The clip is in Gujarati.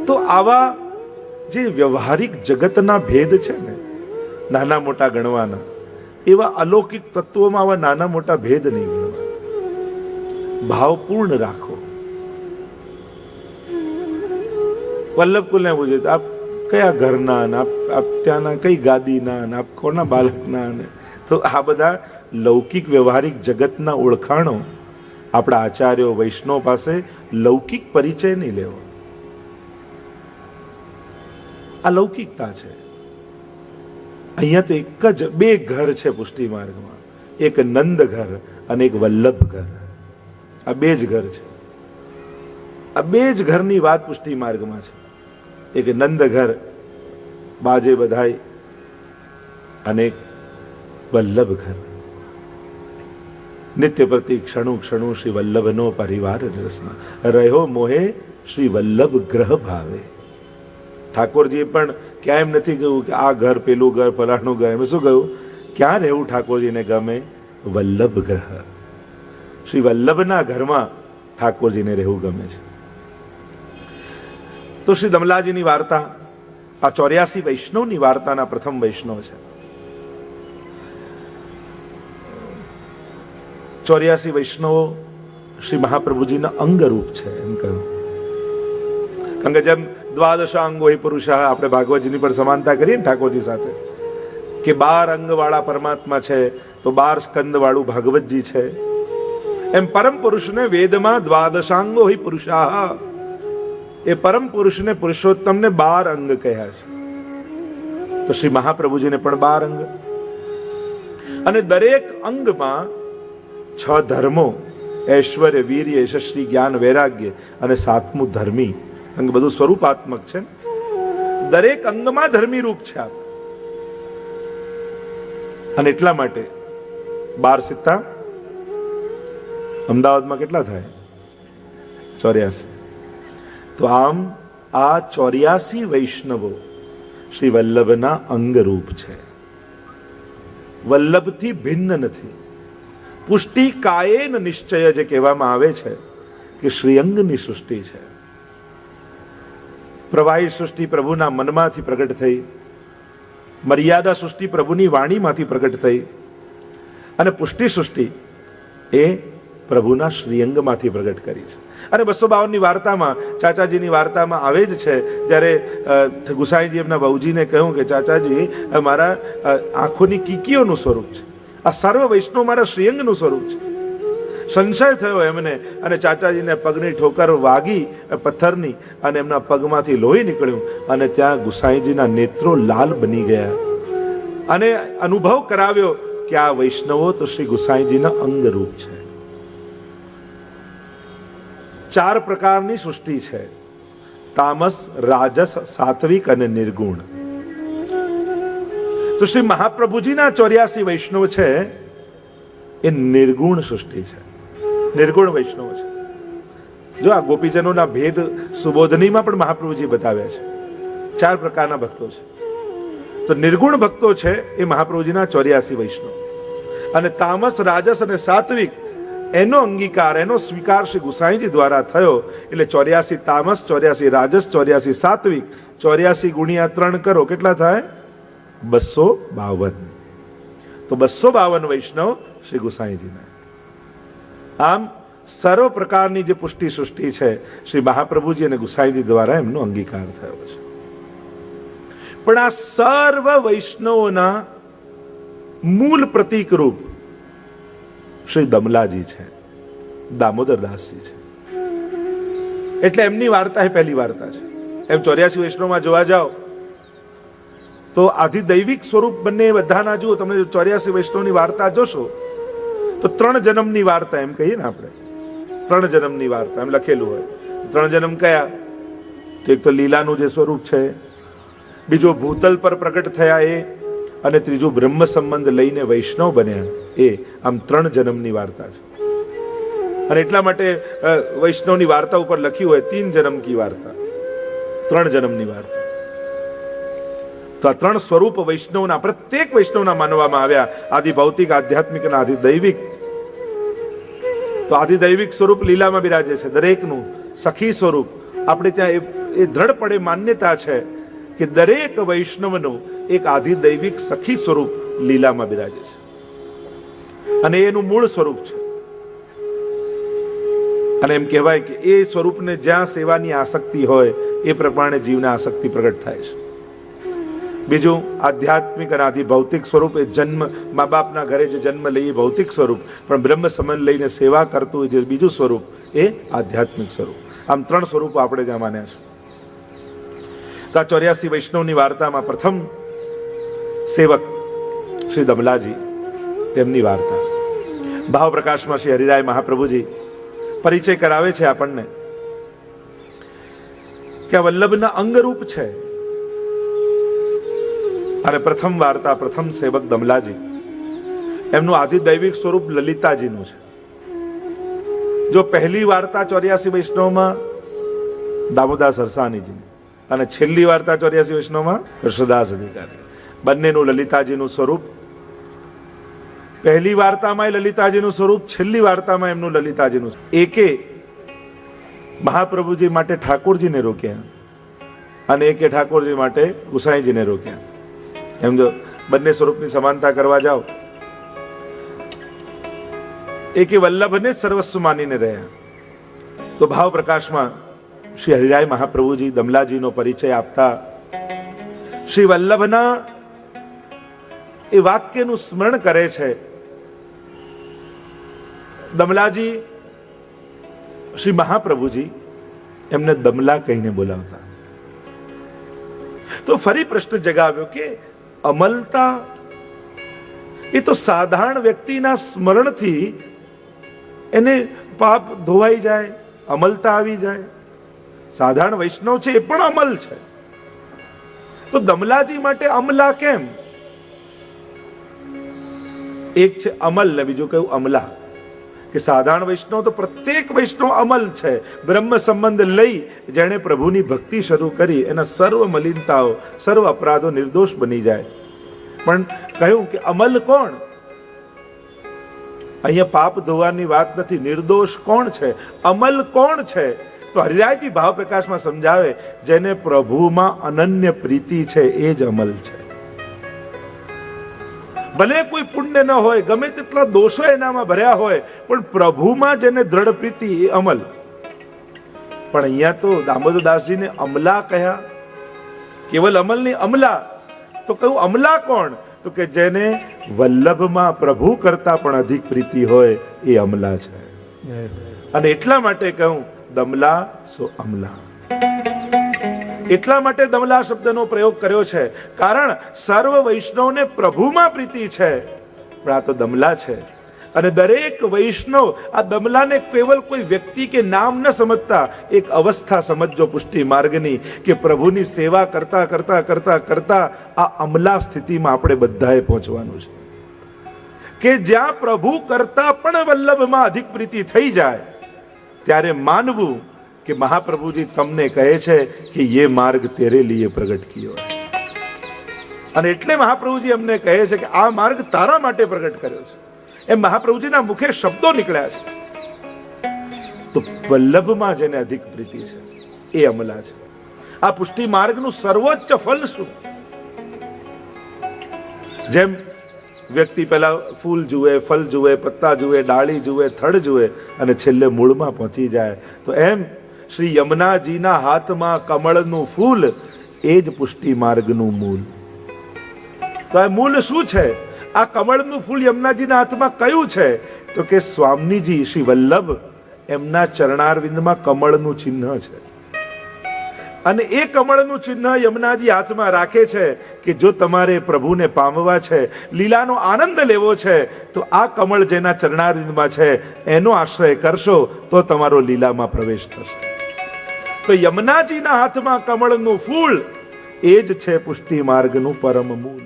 તો આવા જે વ્યવહારિક જગતના ભેદ છે ને, નાના મોટા ગણવાના, એવા અલૌકિક તત્વોમાં આવા નાના મોટા ભેદ નહીં ગણવા. ભાવપૂર્ણ રાખો. વલ્લભકુલને પૂછે, આપ કયા ઘરના, આપ ત્યાંના કઈ ગાદીના, આપ કોના બાળકના, તો આ બધા લૌકિક વ્યવહારિક જગતના ઓળખાણો આપણા આચાર્યો વૈષ્ણવ પાસે લૌકિક પરિચય નહીં લેવો. આ લૌકિકતા છે. અહીંયા તો એક જ બે ઘર છે પુષ્ટિ માર્ગમાં, એક નંદ ઘર અને એક વલ્લભ ઘર. આ બે જ ઘર છે. આ બે જ ઘરની વાત પુષ્ટિ માર્ગમાં છે. એક નંદ ઘર બાજે બધાય અને એક વલ્લભ ઘર. નિત્ય પ્રતિ ક્ષણુ ક્ષણુ શ્રી વલ્લભનો પરિવાર રસના રહ્યો મોહે શ્રી વલ્લભ ગ્રહ ભાવે. ઠાકોરજીએ પણ ક્યાં એમ નથી કહ્યું કે આ ઘર પેલું ઘર ફલાણું ઘર. એમ શું કહ્યું? ક્યાં રહેવું ઠાકોરજીને ગમે? વલ્લભ ગ્રહ. શ્રી વલ્લભના ઘરમાં ઠાકોરજીને રહેવું ગમે છે. તો શ્રી દમલાજીની વાર્તા આ 84 વૈષ્ણવની વાર્તાના પ્રથમ વૈષ્ણવ છે. 84 વૈષ્ણવો શ્રી મહાપ્રભુજીના અંગરૂપ છે એમ કહ્યું. કારણ કે જેમ દ્વાદશાંગો હિ પુરુષ, આપણે ભાગવતજીની પણ સમાનતા કરીએ ને ઠાકોરજી સાથે કે 12 અંગ વાળા પરમાત્મા છે, તો 12 સ્કંદ વાળું ભાગવતજી છે. એમ પરમ પુરુષને વેદમાં દ્વાદશાંગો હિ પુરુષા, એ પરમ પુરુષને પુરુષોત્તમને 12 અંગ કહ્યા છે. તો શ્રી મહાપ્રભુજીને પણ 12 અંગ, અને દરેક અંગમાં 6 ધર્મો, ઐશ્વર્ય, વીર્ય, યશસ્વી, જ્ઞાન, વૈરાગ્ય અને 7મું ધર્મી અંગ. બધું સ્વરૂપાત્મક છે. દરેક અંગમાં ધર્મી રૂપ છે આપ. અને એટલા માટે 12 સિત્તા અમદાવાદમાં કેટલા થાય? 84. તો આમ આ 84 વૈષ્ણવો શ્રી વલ્લભના અંગરૂપ છે. વલ્લભથી ભિન્ન નથી. પુષ્ટિ કાયેન નિશ્ચય જે કહેવામાં આવે છે કે શ્રીઅંગની સૃષ્ટિ છે. પ્રવાહી સૃષ્ટિ પ્રભુના મનમાંથી પ્રગટ થઈ, મર્યાદા સૃષ્ટિ પ્રભુની વાણીમાંથી પ્રગટ થઈ, અને પુષ્ટિ સૃષ્ટિ એ પ્રભુના શ્રીઅંગમાંથી પ્રગટ કરી છે. અને 252ની વાર્તામાં, ચાચાજીની વાર્તામાં આવે જ છે, જ્યારે ગુસાઈજી એમના બહુજીને કહ્યું કે ચાચાજી મારા આંખોની કીકીઓનું સ્વરૂપ છે, આ સર્વ વૈષ્ણવ મારા શ્રીઅંગનું સ્વરૂપ છે. સંશય થયો એમને, અને ચાચાજીને પગની ઠોકર વાગી પથ્થરની, અને એમના પગમાંથી લોહી નીકળ્યું, અને ત્યાં ગુસાઈજીના નેત્રો લાલ બની ગયા, અને અનુભવ કરાવ્યો કે આ વૈષ્ણવો તો શ્રી ગુસાઈજીના અંગરૂપ છે. 4 પ્રકારની સૃષ્ટિ છે: તામસ, રાજસ, સાત્વિક અને નિર્ગુણ. તો શ્રી મહાપ્રભુજીના 84 વૈષ્ણવ છે એ નિર્ગુણ સૃષ્ટિ છે, નિર્ગુણ વૈષ્ણવ છે. જો આ ગોપીજનોના ભેદ સુબોધનીમાં પણ મહાપ્રભુજી બતાવ્યા છે. 4 પ્રકારના ભક્તો છે. તો નિર્ગુણ ભક્તો છે એ મહાપ્રભુજીના 84 વૈષ્ણવ. અને તામસ, રાજસ અને સાત્વિક એનો અંગીકાર, એનો સ્વીકાર શ્રી ગુસાઈજી દ્વારા થયો. એટલે 84 તામસ, 84 રાજસ, 84 સાત્વિક, 84 ગુણ્યા 3 કરો, કેટલા થાય? 252. તો 252 વૈષ્ણવ શ્રી ગુસાઈજીના. આમ સર્વ પ્રકારની જે પુષ્ટિ સૃષ્ટિ છે શ્રી મહાપ્રભુજી અને ગુસાઈજી દ્વારા એમનો અંગીકાર થયો છે. પણ આ સર્વ વૈષ્ણવોના મૂળ પ્રતીક રૂપ શ્રી દમલાજી છે, દામોદરદાસજી છે. એટલે એમની વાર્તા એ પહેલી વાર્તા છે. એમ 84 વૈષ્ણવમાં જોવા જાઓ તો આધિદૈવિક સ્વરૂપ બંને બધાના જુઓ. તમે 84 વૈષ્ણવની વાર્તા જોશો તો 3 જન્મની વાર્તા એમ કહીએ ને આપણે, 3 જન્મની વાર્તા એમ લખેલું હોય. 3 જન્મ કયા? તો એક તો લીલાનું જે સ્વરૂપ છે, બીજો ભૂતલ પર પ્રગટ થયા એ, અને ત્રીજું બ્રહ્મ સંબંધ લઈને વૈષ્ણવ બન્યા એ. આમ 3 જન્મની વાર્તા છે. અને એટલા માટે વૈષ્ણવની વાર્તા ઉપર લખ્યું હોય 3 જન્મ કી વાર્તા, 3 જન્મની વાર્તા. તો આ 3 સ્વરૂપ વૈષ્ણવના, પ્રત્યેક વૈષ્ણવના માનવામાં આવ્યા. આદિ ભૌતિક, આધ્યાત્મિક અને આદિ દૈવિક. તો આદિ દૈવિક સ્વરૂપ લીલામાં બિરાજે છે દરેકનું. સખી સ્વરૂપ આપણે ત્યાં એ દ્રઢપણે માન્યતા છે કે દરેક વૈષ્ણવનું એક આધિદૈવિક સખી સ્વરૂપ લીલામાં બિરાજે છે અને એનું મૂળ સ્વરૂપ છે. અને એમ કહેવાય કે એ સ્વરૂપને જ્યાં સેવાની આસક્તિ હોય એ પ્રમાણે જીવને આસક્તિ પ્રગટ થાય છે. બીજું આધ્યાત્મિક અને આદિ ભૌતિક સ્વરૂપ એ જન્મ, મા બાપના ઘરે જે જન્મ લઈએ ભૌતિક સ્વરૂપ, પણ બ્રહ્મ સંબંધ લઈને સેવા કરતું જે બીજું સ્વરૂપ એ આધ્યાત્મિક સ્વરૂપ. આમ ત્રણ સ્વરૂપો આપણે ત્યાં માન્યા છે. તો આ 84 વૈષ્ણવની વાર્તામાં પ્રથમ સેવક શ્રી દમલાજી, તેમની વાર્તા ભાવ પ્રકાશમાં શ્રી હરિરાય મહાપ્રભુજી પરિચય કરાવે છે આપણને કે આ વલ્લભના અંગરૂપ છે. અને પ્રથમ વાર્તા, પ્રથમ સેવક દમલાજી, એમનું આધિદૈવિક સ્વરૂપ લલિતાજીનું છે. જો પહેલી વાર્તા 84 વૈષ્ણવમાં દામોદાસ હરસાણીજીની અને છેલ્લી વાર્તા 84 વૈષ્ણવમાં હર્ષદાસ અધિકારી, બંનેનું લલિતાજીનું સ્વરૂપ. પહેલી વાર્તામાં લલિતાજીનું સ્વરૂપ, છેલ્લી વાર્તામાં એમનું લલિતાજીનું. એકે મહાપ્રભુજી માટે ઠાકોરજીને રોક્યા અને એકે ઠાકોરજી માટે ગુસાઈજીને રોક્યા. એમ જો બંને સ્વરૂપની સમાનતા કરવા જાઓ, એકે વલ્લભને જ સર્વસ્વ માનીને રહ્યા. તો ભાવ પ્રકાશમાં શ્રી હરિરાય મહાપ્રભુજી દમલાજીનો પરિચય આપતા શ્રી વલ્લભના એ વાક્યનું સ્મરણ કરે છે. દમલાજી, શ્રી મહાપ્રભુજી એમને દમલા કહીને બોલાવતા. તો ફરી પ્રશ્ન જગાવ્યો કે અમલતા એ તો સાધારણ વ્યક્તિના સ્મરણથી એને પાપ ધોવાઈ જાય, અમલતા આવી જાય. સાધારણ વૈષ્ણવ છે એ પણ અમલ છે, તો દમલાજી માટે અમલા કેમ? એક છે અમલ ને બીજું કયું અમલા. કે સાધારણ વૈષ્ણવ તો પ્રત્યેક વૈષ્ણવ અમલ છે. બ્રહ્મ સંબંધ લઈ જેણે પ્રભુની ભક્તિ શરૂ કરી એના સર્વ મલિનતાઓ, સર્વ અપરાધો નિર્દોષ બની જાય. પણ કહ્યું કે અમલ કોણ? અહીંયા પાપ ધોવાની વાત નથી. નિર્દોષ કોણ છે? અમલ કોણ છે? તો હરિરાયજી ભાવ પ્રકાશમાં સમજાવે, જેને પ્રભુમાં અનન્ય પ્રીતિ છે એ જ અમલ છે. ભલે કોઈ પુણ્ય ન હોય, ગમે તેટલા દોષો એનામાં ભર્યા હોય, પણ પ્રભુમાં જેને દ્રઢ પ્રીતિ એ અમલ. પણ અહીંયા તો દામોદરદાસજીને અમલા કહ્યા, કેવલ અમલ નહીં, અમલા. તો કયું અમલા કોણ? તો કે જેને વલ્લભમાં પ્રભુ કરતા પણ અધિક પ્રીતિ હોય એ અમલા છે. અને એટલા માટે કહું દમલા સો અમલા. એટલા માટે દમલા શબ્દનો પ્રયોગ કર્યો છે, કારણ સર્વ વૈષ્ણવને પ્રભુમાં પ્રીતિ છે, પણ આ તો દમલા છે. અને દરેક વૈષ્ણવ આ દમલાને કેવલ કોઈ વ્યક્તિ કે નામ ન સમજતા એક અવસ્થા સમજો પુષ્ટિ માર્ગની, કે પ્રભુની સેવા કરતા કરતા કરતા કરતા આ અમલા સ્થિતિમાં આપણે બધાએ પહોંચવાનું છે, કે જ્યાં પ્રભુ કરતા પણ વલ્લભમાં અધિક પ્રીતિ થઈ જાય ત્યારે માનવું કે મહાપ્રભુજી તમને કહે છે કે ये मार्ग तेरे लिए प्रकट कियो है. અને એટલે મહાપ્રભુજી અમને કહે છે કે આ માર્ગ તારા માટે પ્રગટ કર્યો છે. એમ મહાપ્રભુજીના મુખે શબ્દો નીકળ્યા છે. તો વલ્લભમાં જેને અધિક પ્રીતિ છે એ અમલા છે. આ પુષ્ટિ માર્ગનું સર્વોચ્ચ ફલ શું? જેમ વ્યક્તિ પહેલા ફૂલ જુએ, ફલ જુએ, પત્તા જુએ, ડાળી જુએ, થડ જુએ અને છેલ્લે મૂળમાં પહોંચી જાય, તો એમ શ્રી યમુનાજીના હાથમાં કમળનું ફૂલ એ જ પુષ્ટિ માર્ગનું મૂળ. તો આ મૂળ શું છે? આ કમળનું ફૂલ યમુનાજીના હાથમાં કયું છે? તો કે સ્વામીજી શ્રી વલ્લભ એમના ચરણારવિંદમાં કમળનું ચિહ્ન છે. અને એ કમળનું ચિહ્ન યમુનાજી હાથમાં રાખે છે કે જો તમારે પ્રભુને પામવા છે, લીલાનો આનંદ લેવો છે, તો આ કમળ જેના ચરણારવિંદમાં છે એનો આશ્રય કરશો તો તમારો લીલામાં પ્રવેશ થશે. તો યમુનાજીના હાથમાં કમળનું ફૂલ એ જ છે પુષ્ટિ માર્ગનું પરમ મૂળ.